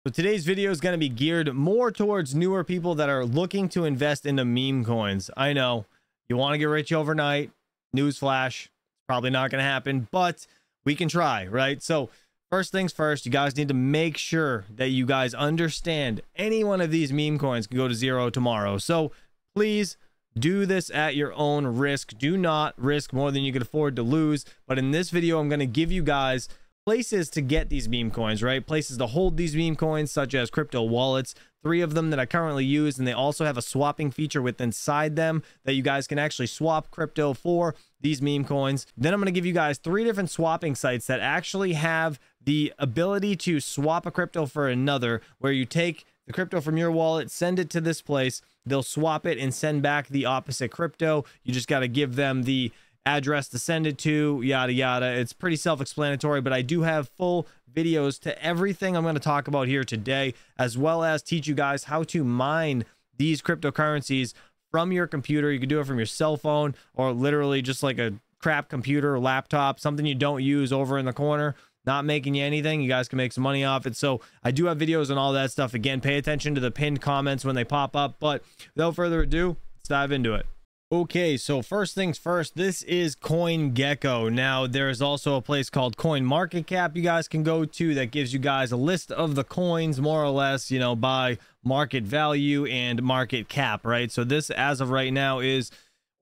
So today's video is going to be geared more towards newer people that are looking to invest into meme coins. I know you want to get rich overnight. Newsflash, probably not going to happen, but we can try, right? So first things first, you guys need to make sure that you guys understand any one of these meme coins can go to zero tomorrow. So please do this at your own risk. Do not risk more than you can afford to lose. But in this video, I'm going to give you guys places to get these meme coins, right? Places to hold these meme coins, such as crypto wallets. 3 of them that I currently use, and they also have a swapping feature with inside them that you guys can actually swap crypto for these meme coins. Then I'm going to give you guys 3 different swapping sites that actually have the ability to swap a crypto for another, where you take the crypto from your wallet, send it to this place, they'll swap it and send back the opposite crypto. You just got to give them the address to send it to, yada yada. It's pretty self-explanatory, but I do have full videos to everything I'm going to talk about here today, as well as teach you guys how to mine these cryptocurrencies from your computer. You can do it from your cell phone, or literally just like a crap computer or laptop, something you don't use over in the corner, not making you anything. You guys can make some money off it. So I do have videos on all that stuff. Again, pay attention to the pinned comments when they pop up, but without further ado, let's dive into it. Okay, so first things first, this is CoinGecko. Now, there's also a place called CoinMarketCap you guys can go to that gives you guys a list of the coins, more or less, you know, by market value and market cap, right? So this, as of right now, is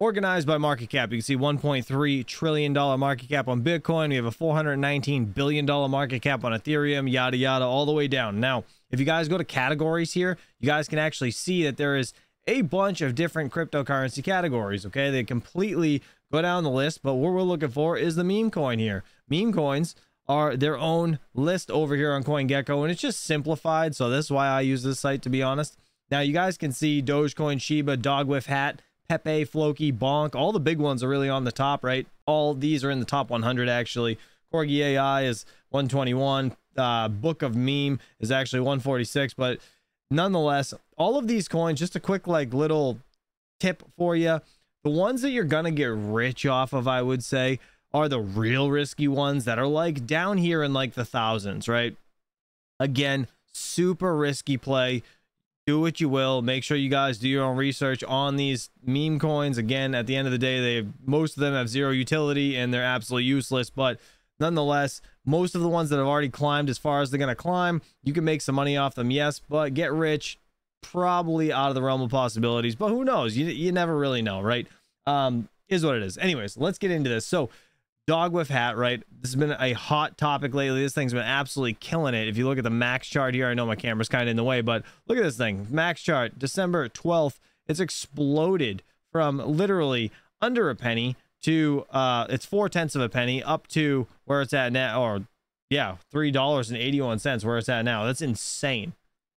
organized by market cap. You can see $1.3 trillion market cap on Bitcoin. We have a $419 billion market cap on Ethereum, yada, yada, all the way down. Now, if you guys go to categories here, you guys can actually see that there is a bunch of different cryptocurrency categories. Okay, they completely go down the list, but what we're looking for is the meme coin here. Meme coins are their own list over here on CoinGecko, and it's just simplified, so this is why I use this site, to be honest. Now you guys can see Dogecoin, Shiba, Dogwif Hat, Pepe, Floki, Bonk. All the big ones are really on the top, right? All these are in the top 100 actually. Corgi AI is 121. Book of Meme is actually 146, but nonetheless, all of these coins, just a quick like little tip for you, the ones that you're gonna get rich off of, I would say, are the real risky ones that are like down here in like the thousands, right? Again, super risky play. Do what you will. Make sure you guys do your own research on these meme coins. Again, at the end of the day, most of them have zero utility and they're absolutely useless, but nonetheless, most of the ones that have already climbed as far as they're going to climb, you can make some money off them, yes, but get rich, probably out of the realm of possibilities, but who knows? You never really know, right? Is what it is. Anyways, let's get into this. So Dogwif Hat, right? This has been a hot topic lately. This thing's been absolutely killing it. If you look at the max chart here, I know my camera's kind of in the way, but look at this thing. Max chart, December 12th, it's exploded from literally under a penny to it's 4/10 of a penny up to where it's at now, or yeah, $3.81 where it's at now. That's insane.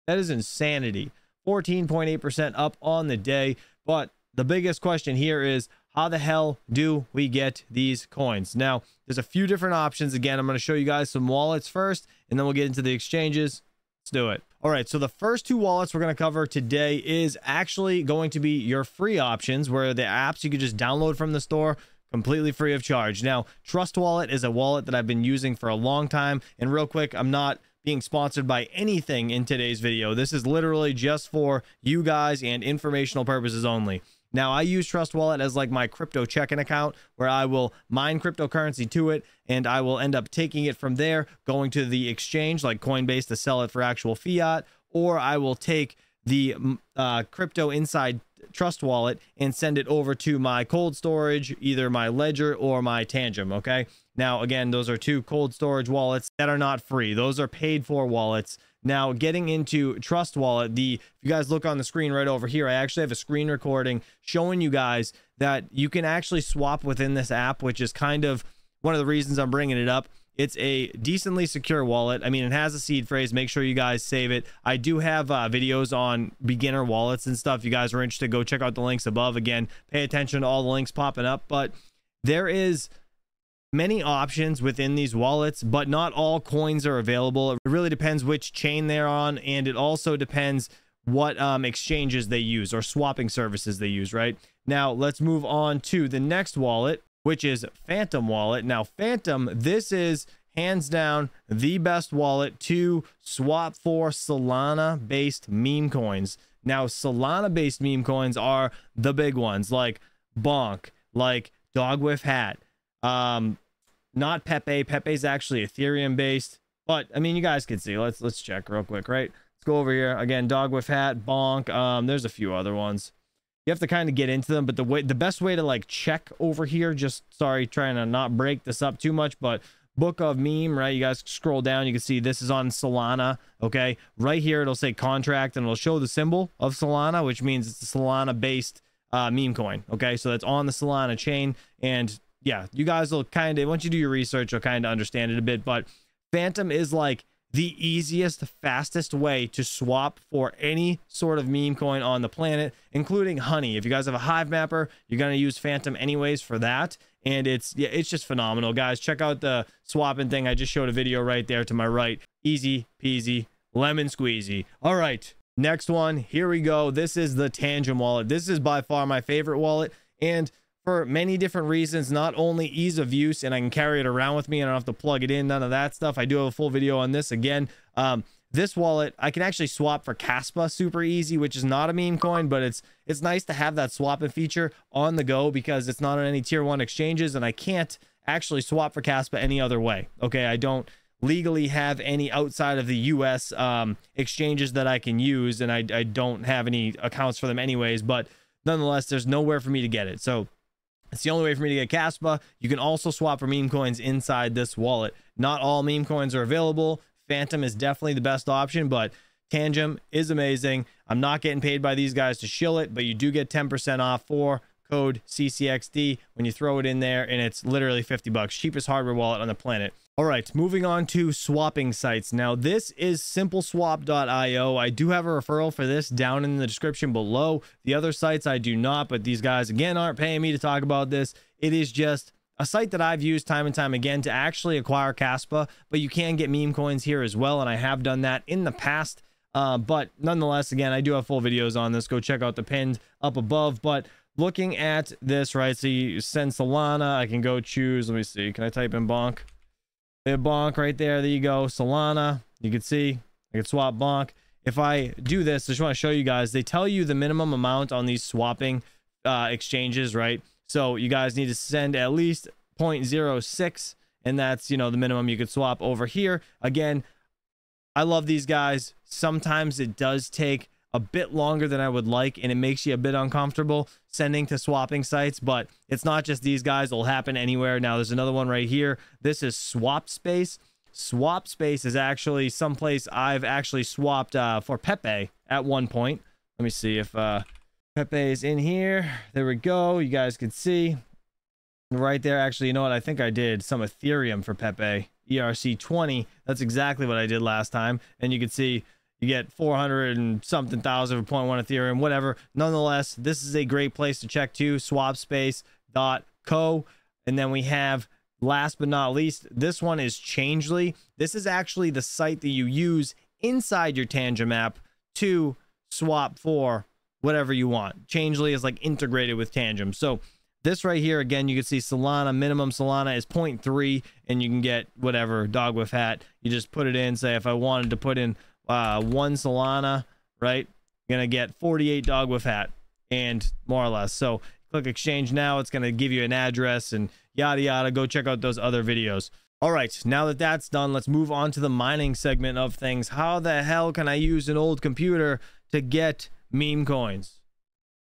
That is insanity. 14.8% up on the day. But the biggest question here is, how the hell do we get these coins? Now, there's a few different options. Again, I'm going to show you guys some wallets first, and then we'll get into the exchanges. Let's do it. All right, so the first 2 wallets we're going to cover today is actually going to be your free options, where the apps you could just download from the store completely free of charge. Now, Trust Wallet is a wallet that I've been using for a long time, and real quick, I'm not being sponsored by anything in today's video. This is literally just for you guys and informational purposes only. Now, I use Trust Wallet as like my crypto checking account, where I will mine cryptocurrency to it, and I will end up taking it from there, going to the exchange like Coinbase to sell it for actual fiat, or I will take the crypto inside Trust Wallet and send it over to my cold storage, either my Ledger or my Tangem. Okay, now again, those are 2 cold storage wallets that are not free. Those are paid for wallets. Now, getting into Trust Wallet, if you guys look on the screen right over here, I actually have a screen recording showing you guys that you can actually swap within this app, which is kind of one of the reasons I'm bringing it up. It's a decently secure wallet. I mean, it has a seed phrase. Make sure you guys save it. I do have videos on beginner wallets and stuff. If you guys are interested, go check out the links above. Again, pay attention to all the links popping up, but there is many options within these wallets, but not all coins are available. It really depends which chain they're on, and it also depends what exchanges they use or swapping services they use, right? Now, let's move on to the next wallet, which is Phantom Wallet. Now, Phantom, this is hands down the best wallet to swap for Solana based meme coins. Now, Solana based meme coins are the big ones like Bonk, like Dog with Hat, not Pepe. Pepe's actually Ethereum based, but I mean, you guys can see. Let's check real quick, right? Let's go over here again. Dog with Hat, Bonk. There's a few other ones. You have to kind of get into them, but the best way to like check over here, just sorry, trying to not break this up too much, but Book of Meme, right? You guys scroll down, you can see this is on Solana. Okay, right here it'll say contract, and it'll show the symbol of Solana, which means it's a Solana based meme coin. Okay, so that's on the Solana chain, and yeah, you guys will kind of, once you do your research, you'll kind of understand it a bit. But Phantom is like the easiest, fastest way to swap for any sort of meme coin on the planet, including Honey. If you guys have a Hive mapper, you're going to use Phantom anyways for that. And it's just phenomenal, guys. Check out the swapping thing. I just showed a video right there to my right. Easy peasy, lemon squeezy. All right, next one. Here we go. This is the Tangem wallet. This is by far my favorite wallet, and for many different reasons. Not only ease of use, and I can carry it around with me and I don't have to plug it in, none of that stuff. I do have a full video on this again. This wallet, I can actually swap for Caspa super easy, which is not a meme coin, but it's nice to have that swapping feature on the go because it's not on any tier 1 exchanges, and I can't actually swap for Caspa any other way. Okay, I don't legally have any outside of the US exchanges that I can use, and I don't have any accounts for them anyways, but nonetheless, there's nowhere for me to get it. So it's the only way for me to get Caspa. You can also swap for meme coins inside this wallet. Not all meme coins are available. Phantom is definitely the best option, but Tangem is amazing. I'm not getting paid by these guys to shill it, but you do get 10% off for code CCXD when you throw it in there, and it's literally 50 bucks. Cheapest hardware wallet on the planet. All right, moving on to swapping sites. Now, this is simpleswap.io. I do have a referral for this down in the description below. The other sites I do not, but these guys, again, aren't paying me to talk about this. It is just a site that I've used time and time again to actually acquire Caspa, but you can get meme coins here as well, and I have done that in the past. But nonetheless, again, I do have full videos on this. Go check out the pinned up above. But looking at this, right, so you send Solana. I can go choose, let me see, can I type in Bonk? Bonk right there. There you go. Solana. You can see I can swap Bonk. If I do this, I just want to show you guys, they tell you the minimum amount on these swapping exchanges, right? So you guys need to send at least 0.06, and that's, you know, the minimum you could swap over here. Again, I love these guys. Sometimes it does take a bit longer than I would like, and it makes you a bit uncomfortable sending to swapping sites, but it's not just these guys. It'll happen anywhere. Now there's another one right here. This is SwapSpace. SwapSpace is actually someplace I've actually swapped for Pepe at one point. Let me see if Pepe is in here. There we go. You guys can see right there. Actually, you know what? I think I did some Ethereum for Pepe. ERC20. That's exactly what I did last time. And you can see you get 400 and something thousand for 0.1 Ethereum, whatever. Nonetheless, this is a great place to check too. Swapspace.co. And then we have, last but not least, this one is Changely. This is actually the site that you use inside your Tangem app to swap for whatever you want. Changely is like integrated with Tangem. So this right here, again, you can see Solana, minimum Solana is 0.3, and you can get whatever, Dog with Hat. You just put it in, say if I wanted to put in 1 Solana, right? You're gonna get 48 Dog with Hat, and more or less. So click exchange now, it's gonna give you an address and yada yada. Go check out those other videos. All right, now that that's done, let's move on to the mining segment of things. How the hell can I use an old computer to get meme coins?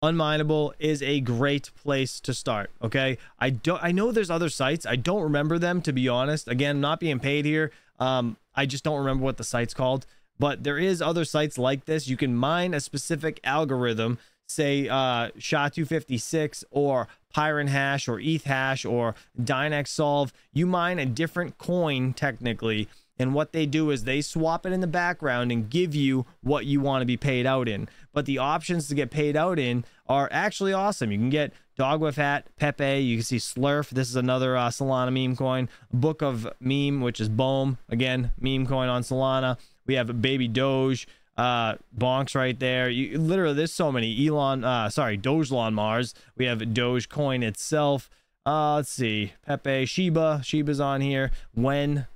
unMineable is a great place to start. Okay, I know there's other sites. I don't remember them, to be honest. Again, not being paid here. I just don't remember what the site's called, but there is other sites like this. You can mine a specific algorithm, say SHA-256 or Pyron Hash or ETH Hash or Dynex Solve. You mine a different coin technically, and what they do is they swap it in the background and give you what you want to be paid out in. But the options to get paid out in are actually awesome. You can get Dog with Hat, Pepe. You can see Slurf. This is another Solana meme coin. Book of Meme, which is Bohm. Again, meme coin on Solana. We have Baby Doge. Bonks right there. You literally, there's so many. Dogelon Mars. We have Dogecoin itself. Let's see. Pepe, Shiba's on here. When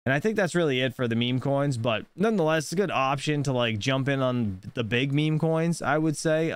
And I think that's really it for the meme coins, but nonetheless, it's a good option to like jump in on the big meme coins, I would say.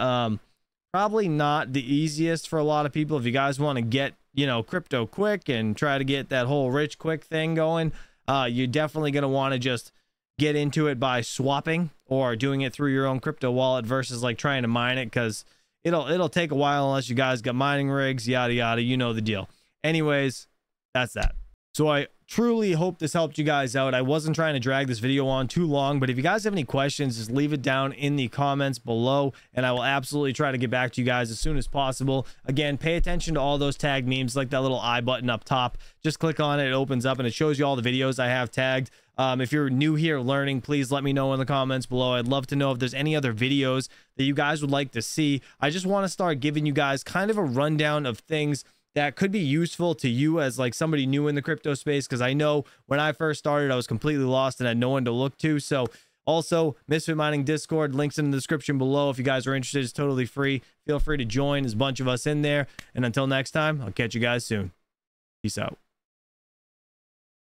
Probably not the easiest for a lot of people. If you guys want to get, you know, crypto quick and try to get that whole rich quick thing going, you're definitely going to want to just get into it by swapping or doing it through your own crypto wallet versus like trying to mine it, because it'll take a while unless you guys got mining rigs, yada yada, you know the deal. Anyways, that's that. So I truly hope this helped you guys out. I wasn't trying to drag this video on too long, but if you guys have any questions, just leave it down in the comments below, and I will absolutely try to get back to you guys as soon as possible. Again, pay attention to all those tagged memes, like that little I button up top. Just click on it, it opens up and it shows you all the videos I have tagged. If you're new here learning, please let me know in the comments below. I'd love to know if there's any other videos that you guys would like to see. I just want to start giving you guys kind of a rundown of things that could be useful to you as like somebody new in the crypto space, because I know when I first started I was completely lost and had no one to look to. So also, Misfit Mining Discord, links in the description below. If you guys are interested, it's totally free. Feel free to join. There's a bunch of us in there, and until next time, I'll catch you guys soon. Peace out.